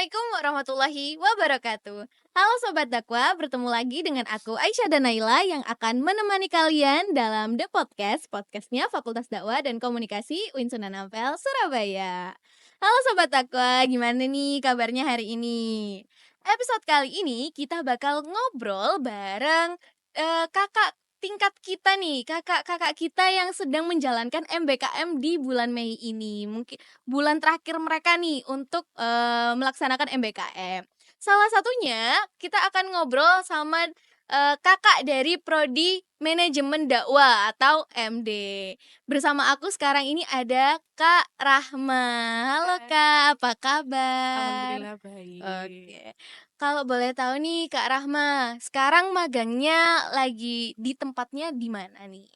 Assalamualaikum warahmatullahi wabarakatuh. Halo Sobat Dakwa, bertemu lagi dengan aku Aisyah dan Naila yang akan menemani kalian dalam The Podcast, podcastnya Fakultas Dakwah dan Komunikasi UIN Sunan Ampel, Surabaya. Halo Sobat Dakwa, gimana nih kabarnya hari ini? Episode kali ini kita bakal ngobrol bareng kakak tingkat kita nih, kakak-kakak kita yang sedang menjalankan MBKM di bulan Mei ini. Mungkin bulan terakhir mereka nih untuk, melaksanakan MBKM. Salah satunya kita akan ngobrol sama, kakak dari prodi Manajemen Dakwah atau MD. Bersama aku sekarang ini ada Kak Rahma. Halo Hai, Kak, apa kabar? alhamdulillah baik. Oke. Kalau boleh tahu nih Kak Rahma, sekarang magangnya lagi di tempatnya di mana nih?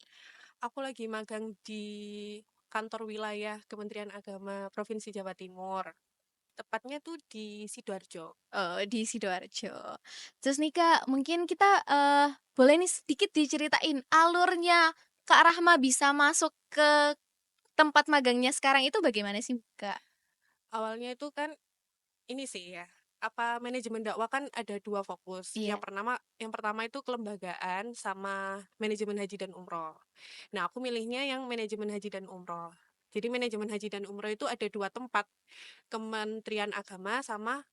Aku lagi magang di kantor wilayah Kementerian Agama Provinsi Jawa Timur. Tepatnya tuh di Sidoarjo. Oh, di Sidoarjo. Terus nih Kak, mungkin kita, boleh nih sedikit diceritain alurnya Kak Rahma bisa masuk ke tempat magangnya sekarang itu bagaimana sih, Kak? Awalnya itu kan ini sih ya, manajemen dakwah kan ada dua fokus. Iya. Yang pertama itu kelembagaan sama manajemen haji dan umroh. Nah, aku milihnya yang manajemen haji dan umroh. Jadi manajemen haji dan umroh itu ada dua tempat, Kementerian Agama sama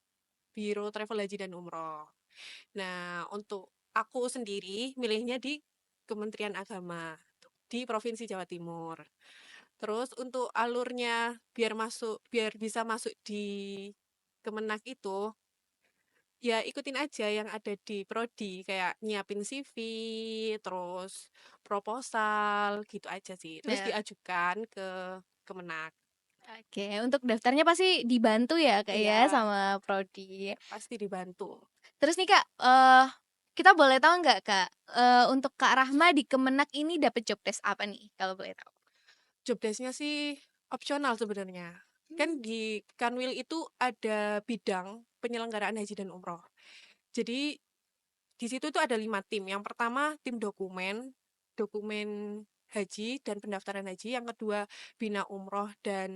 Biro Travel Haji dan Umroh. Nah, untuk aku sendiri milihnya di Kementerian Agama di Provinsi Jawa Timur. Terus untuk alurnya biar bisa masuk di Kemenak itu, ya ikutin aja yang ada di prodi kayak nyiapin CV, terus proposal gitu aja sih. Terus Nah, diajukan ke Kemenak. oke, untuk daftarnya pasti dibantu ya, Kak, ya, Iya, sama prodi. pasti dibantu. Terus nih, Kak, kita boleh tahu nggak, Kak, untuk Kak Rahma di Kemenak ini dapat job desk apa nih, kalau boleh tahu? Job desk-nya sih opsional sebenarnya. Mmm. Kan di Kanwil itu ada bidang penyelenggaraan haji dan umroh. Jadi di situ tuh ada 5 tim. Yang pertama tim dokumen, dokumen haji dan pendaftaran haji. Yang kedua bina umroh dan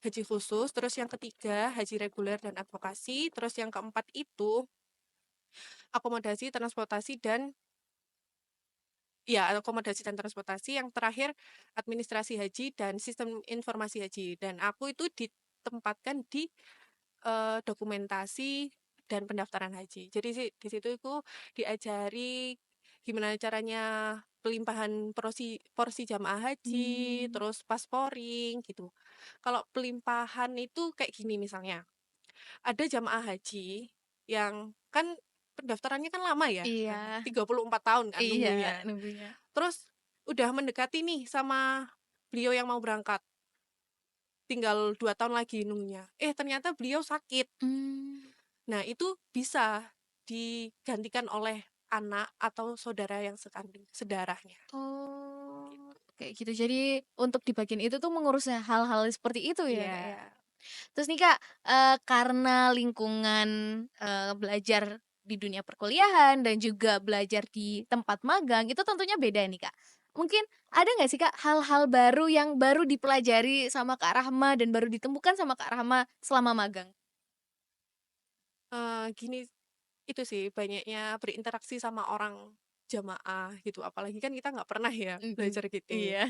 haji khusus. Terus yang ketiga haji reguler dan advokasi. Terus yang keempat itu akomodasi, transportasi dan akomodasi dan transportasi. Yang terakhir administrasi haji dan sistem informasi haji. Dan aku itu ditempatkan di dokumentasi dan pendaftaran haji. Jadi di situ itu diajari gimana caranya pelimpahan porsi jamaah haji, Mmm. terus pasporing gitu. Kalau pelimpahan itu kayak gini misalnya, ada jamaah haji yang kan pendaftarannya kan lama ya, Iya, 34 tahun kan iya, nunggunya. nunggunya. Terus udah mendekati nih sama beliau yang mau berangkat, tinggal 2 tahun lagi nunggunya. Ternyata beliau sakit. Mmm. Nah, itu bisa digantikan oleh anak atau saudara yang sekandung, sedarahnya. Oh, Gitu. kayak gitu. Jadi untuk di bagian itu tuh mengurusnya hal-hal seperti itu ya, Kak, Iya, ya? Terus nih, Kak, karena lingkungan, belajar di dunia perkuliahan dan juga belajar di tempat magang itu tentunya beda nih, Kak. Mungkin ada nggak sih, Kak, hal-hal baru yang baru dipelajari sama Kak Rahma dan baru ditemukan sama Kak Rahma selama magang? gini, itu sih banyaknya berinteraksi sama orang jamaah gitu, apalagi kan kita nggak pernah ya Mhm, belajar gitu. iya.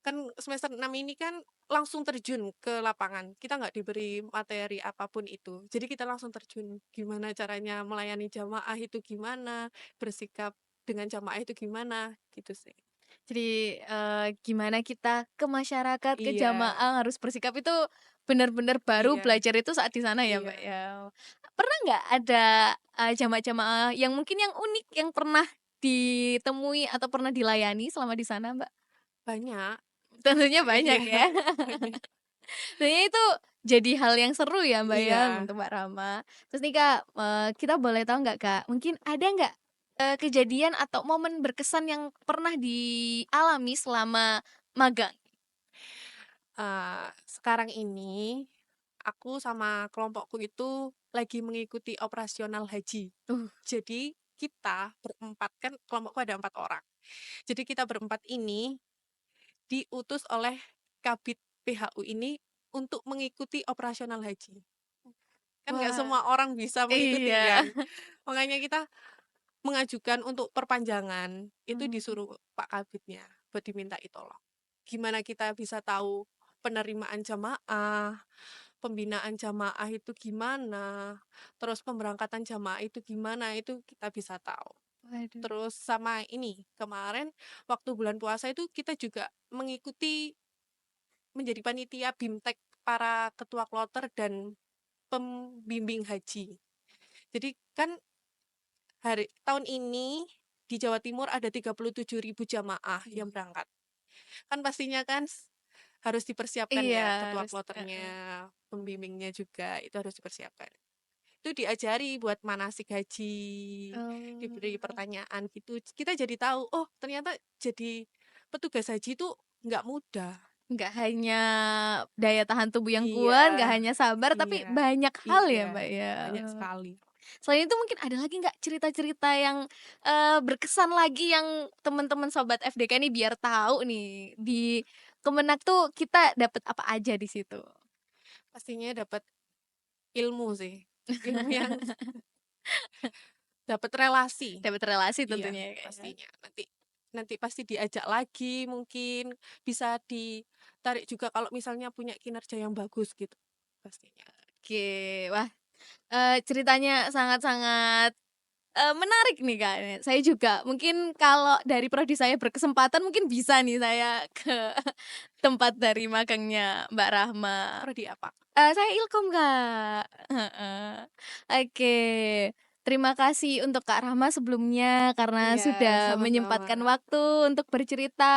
Kan semester 6 ini kan langsung terjun ke lapangan, kita nggak diberi materi apapun itu. Jadi kita langsung terjun, gimana caranya melayani jamaah itu gimana, bersikap dengan jamaah itu gimana, gitu sih. Jadi, gimana kita ke masyarakat, ke Iya, jamaah harus bersikap itu benar-benar baru iya, belajar itu saat di sana ya, Mbak, iya. ya. Pernah nggak ada, jamaah-jamaah yang mungkin yang unik yang pernah ditemui atau pernah dilayani selama di sana, Mbak? Banyak, Tentunya banyak iya, ya. banyak. Tentunya itu jadi hal yang seru ya, Mbak, ya, Iya, untuk Mbak Rama. Terus nih, Kak, kita boleh tahu nggak, Kak, mungkin ada nggak, kejadian atau momen berkesan yang pernah dialami selama magang? sekarang ini aku sama kelompokku itu lagi mengikuti operasional haji. Uh, Jadi kita berempat, kan kelompokku ada 4 orang. Jadi kita berempat ini diutus oleh Kabid PHU ini untuk mengikuti operasional haji. Kan nggak Wah, semua orang bisa mengikuti iya. kan. Makanya kita mengajukan untuk perpanjangan, itu Mmm, disuruh Pak Kabidnya buat dimintai tolong. Gimana kita bisa tahu penerimaan jamaah, pembinaan jamaah itu gimana, terus pemberangkatan jamaah itu gimana, itu kita bisa tahu. waduh. Terus sama ini, kemarin waktu bulan puasa itu kita juga mengikuti menjadi panitia BIMTEK para ketua kloter dan pembimbing haji. Jadi kan tahun ini di Jawa Timur ada 37.000 jamaah yang berangkat. Kan pastinya kan harus dipersiapkan Iya, ya, ketua harus kloternya, pembimbingnya juga itu harus dipersiapkan. Itu diajari buat manasik haji, diberi Oh, pertanyaan gitu. Kita jadi tahu, oh ternyata jadi petugas haji itu nggak mudah. nggak hanya daya tahan tubuh yang Iya, kuat, nggak hanya sabar, iya, tapi banyak hal iya, ya, Mbak, ya? banyak sekali. Selain itu mungkin ada lagi nggak cerita-cerita yang, berkesan lagi yang teman-teman sobat FDK nih biar tahu nih, di Kemenak tuh kita dapet apa aja di situ? Pastinya dapat ilmu sih, ilmu yang dapat relasi. Dapat relasi Iya, tentunya ya, Kak, ya? pastinya. Nanti nanti pasti diajak lagi mungkin, bisa ditarik juga kalau misalnya punya kinerja yang bagus gitu, pastinya. Oke, wah, ceritanya sangat-sangat menarik nih, Kak, nih. Saya juga mungkin kalau dari prodi saya berkesempatan mungkin bisa nih saya ke tempat dari magangnya Mbak Rahma. Prodi apa? Saya Ilkom, Kak, heeh. Oke, terima kasih untuk Kak Rahma sebelumnya karena Iya, sudah sama-sama. menyempatkan waktu untuk bercerita,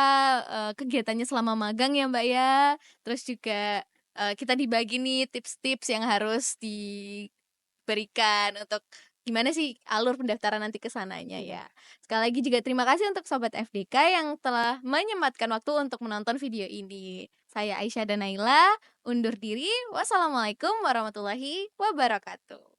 kegiatannya selama magang ya, Mbak, ya. Terus juga, kita dibagi nih tips-tips yang harus diberikan untuk gimana sih alur pendaftaran nanti ke sananya Iya. ya. Sekali lagi juga terima kasih untuk sobat FDK yang telah menyempatkan waktu untuk menonton video ini. Saya Aisyah dan Naila undur diri. Wassalamualaikum warahmatullahi wabarakatuh.